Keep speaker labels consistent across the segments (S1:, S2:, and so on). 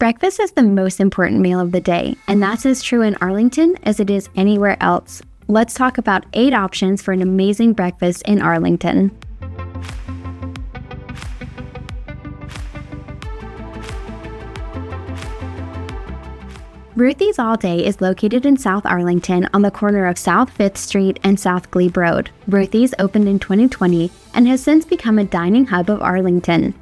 S1: Breakfast is the most important meal of the day, and that's as true in Arlington as it is anywhere else. Let's talk about 8 options for an amazing breakfast in Arlington. Ruthie's All Day is located in South Arlington on the corner of South 5th Street and South Glebe Road. Ruthie's opened in 2020 and has since become a dining hub of Arlington.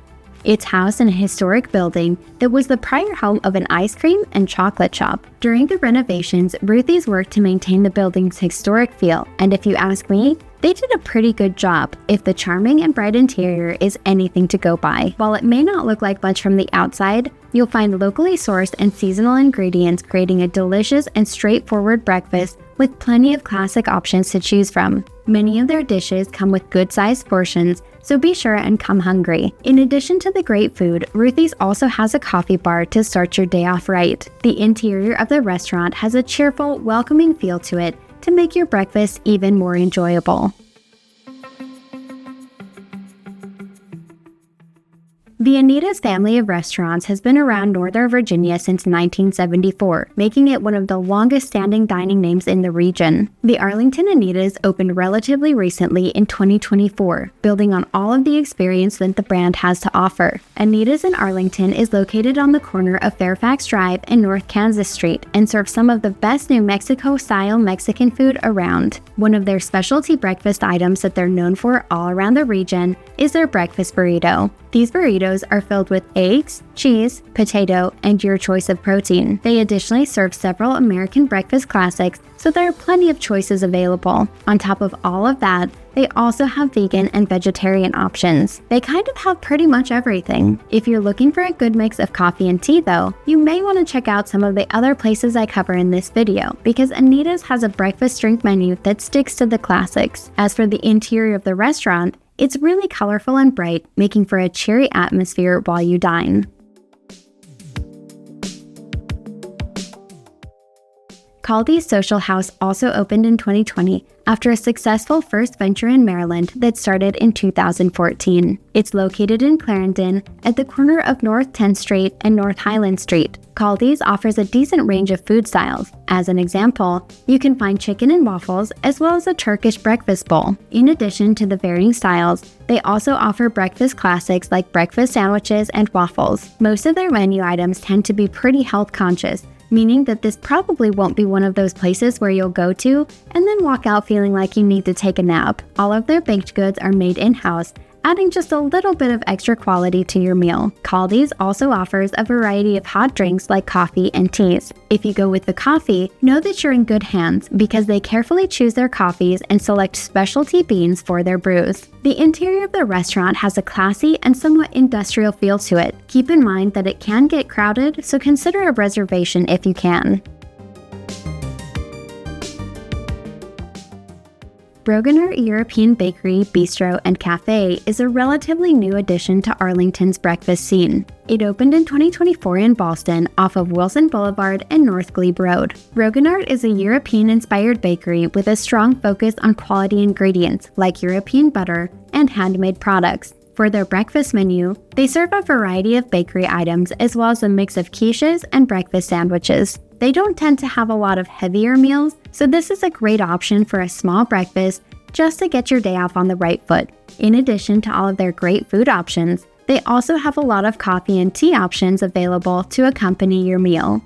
S1: It's housed in a historic building that was the prior home of an ice cream and chocolate shop. During the renovations, Ruthie's worked to maintain the building's historic feel, and if you ask me, they did a pretty good job if the charming and bright interior is anything to go by. While it may not look like much from the outside, you'll find locally sourced and seasonal ingredients creating a delicious and straightforward breakfast with plenty of classic options to choose from. Many of their dishes come with good-sized portions, so be sure and come hungry. In addition to the great food, Ruthie's also has a coffee bar to start your day off right. The interior of the restaurant has a cheerful, welcoming feel to it to make your breakfast even more enjoyable. The Anita's family of restaurants has been around Northern Virginia since 1974, making it one of the longest-standing dining names in the region. The Arlington Anita's opened relatively recently in 2024, building on all of the experience that the brand has to offer. Anita's in Arlington is located on the corner of Fairfax Drive and North Kansas Street and serves some of the best New Mexico-style Mexican food around. One of their specialty breakfast items that they're known for all around the region is their breakfast burrito. These burritos are filled with eggs, cheese, potato, and your choice of protein. They additionally serve several American breakfast classics, so there are plenty of choices available. On top of all of that, they also have vegan and vegetarian options. They kind of have pretty much everything. If you're looking for a good mix of coffee and tea though, you may want to check out some of the other places I cover in this video, because Anita's has a breakfast drink menu that sticks to the classics. As for the interior of the restaurant, it's really colorful and bright, making for a cheery atmosphere while you dine. Kaldi's Social House also opened in 2020 after a successful first venture in Maryland that started in 2014. It's located in Clarendon at the corner of North 10th Street and North Highland Street. Kaldi's offers a decent range of food styles. As an example, you can find chicken and waffles as well as a Turkish breakfast bowl. In addition to the varying styles, they also offer breakfast classics like breakfast sandwiches and waffles. Most of their menu items tend to be pretty health conscious, meaning that this probably won't be one of those places where you'll go to and then walk out feeling like you need to take a nap. All of their baked goods are made in-house, adding just a little bit of extra quality to your meal. Kaldi's also offers a variety of hot drinks like coffee and teas. If you go with the coffee, know that you're in good hands because they carefully choose their coffees and select specialty beans for their brews. The interior of the restaurant has a classy and somewhat industrial feel to it. Keep in mind that it can get crowded, so consider a reservation if you can. Roggenart European Bakery, Bistro, and Cafe is a relatively new addition to Arlington's breakfast scene. It opened in 2024 in Ballston off of Wilson Boulevard and North Glebe Road. Roggenart is a European-inspired bakery with a strong focus on quality ingredients like European butter and handmade products. For their breakfast menu, they serve a variety of bakery items as well as a mix of quiches and breakfast sandwiches. They don't tend to have a lot of heavier meals, so this is a great option for a small breakfast just to get your day off on the right foot. In addition to all of their great food options, they also have a lot of coffee and tea options available to accompany your meal.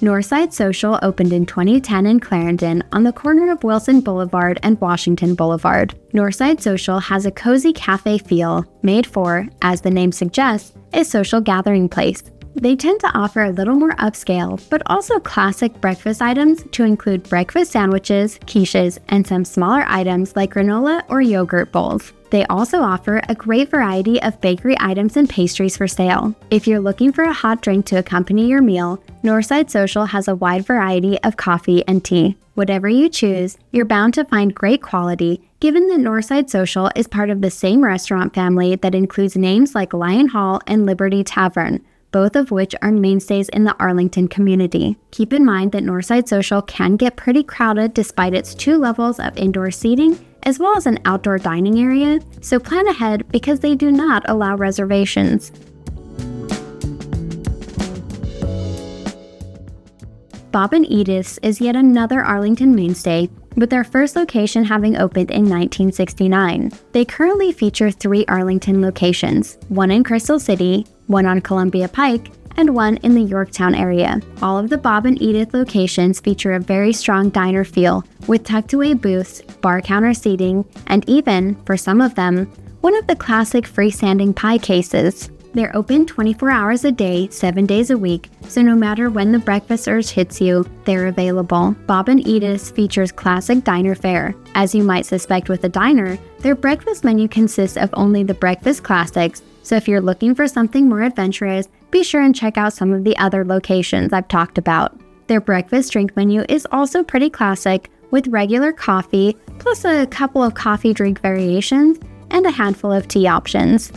S1: Northside Social opened in 2010 in Clarendon on the corner of Wilson Boulevard and Washington Boulevard. Northside Social has a cozy cafe feel made for, as the name suggests, a social gathering place. They tend to offer a little more upscale, but also classic breakfast items to include breakfast sandwiches, quiches, and some smaller items like granola or yogurt bowls. They also offer a great variety of bakery items and pastries for sale. If you're looking for a hot drink to accompany your meal, Northside Social has a wide variety of coffee and tea. Whatever you choose, you're bound to find great quality, given that Northside Social is part of the same restaurant family that includes names like Lion Hall and Liberty Tavern, both of which are mainstays in the Arlington community. Keep in mind that Northside Social can get pretty crowded despite its 2 levels of indoor seating as well as an outdoor dining area, so plan ahead because they do not allow reservations. Bob and Edith's is yet another Arlington mainstay, with their first location having opened in 1969. They currently feature 3 Arlington locations, one in Crystal City, one on Columbia Pike, and one in the Yorktown area. All of the Bob and Edith locations feature a very strong diner feel, with tucked-away booths, bar counter seating, and even, for some of them, one of the classic freestanding pie cases. They're open 24 hours a day, 7 days a week, so no matter when the breakfast urge hits you, they're available. Bob and Edith's features classic diner fare. As you might suspect with a diner, their breakfast menu consists of only the breakfast classics, so if you're looking for something more adventurous, be sure and check out some of the other locations I've talked about. Their breakfast drink menu is also pretty classic, with regular coffee, plus a couple of coffee drink variations, and a handful of tea options.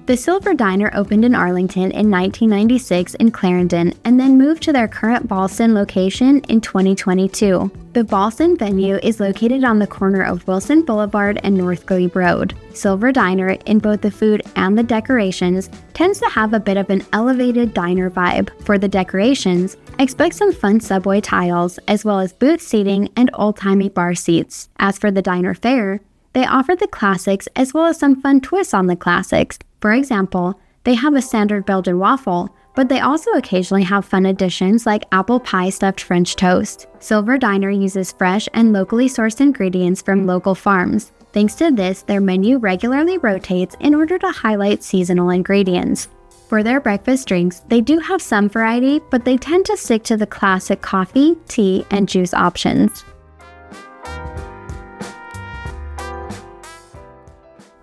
S1: The Silver Diner opened in Arlington in 1996 in Clarendon and then moved to their current Ballston location in 2022. The Ballston venue is located on the corner of Wilson Boulevard and North Glebe Road. Silver Diner, in both the food and the decorations, tends to have a bit of an elevated diner vibe. For the decorations, expect some fun subway tiles, as well as booth seating and old-timey bar seats. As for the diner fare, they offer the classics as well as some fun twists on the classics. For example, they have a standard Belgian waffle, but they also occasionally have fun additions like apple pie stuffed French toast. Silver Diner uses fresh and locally sourced ingredients from local farms. Thanks to this, their menu regularly rotates in order to highlight seasonal ingredients. For their breakfast drinks, they do have some variety, but they tend to stick to the classic coffee, tea, and juice options.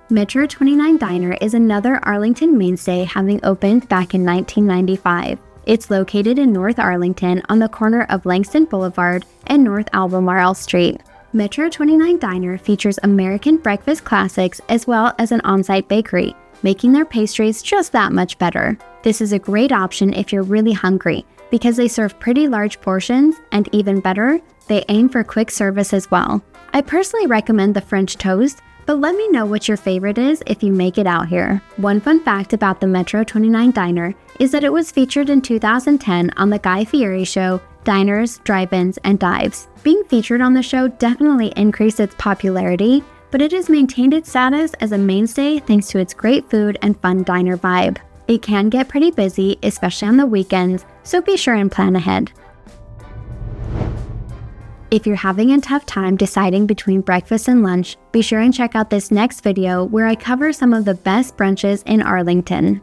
S1: Metro 29 Diner is another Arlington mainstay, having opened back in 1995. It's located in North Arlington on the corner of Langston Boulevard and North Albemarle Street. Metro 29 Diner features American breakfast classics as well as an on-site bakery, making their pastries just that much better. This is a great option if you're really hungry, because they serve pretty large portions, and even better, they aim for quick service as well. I personally recommend the French toast, but let me know what your favorite is if you make it out here. One fun fact about the Metro 29 Diner is that it was featured in 2010 on the Guy Fieri show, Diners, Drive-Ins, and Dives. Being featured on the show definitely increased its popularity, but it has maintained its status as a mainstay thanks to its great food and fun diner vibe. It can get pretty busy, especially on the weekends, so be sure and plan ahead. If you're having a tough time deciding between breakfast and lunch, be sure and check out this next video where I cover some of the best brunches in Arlington.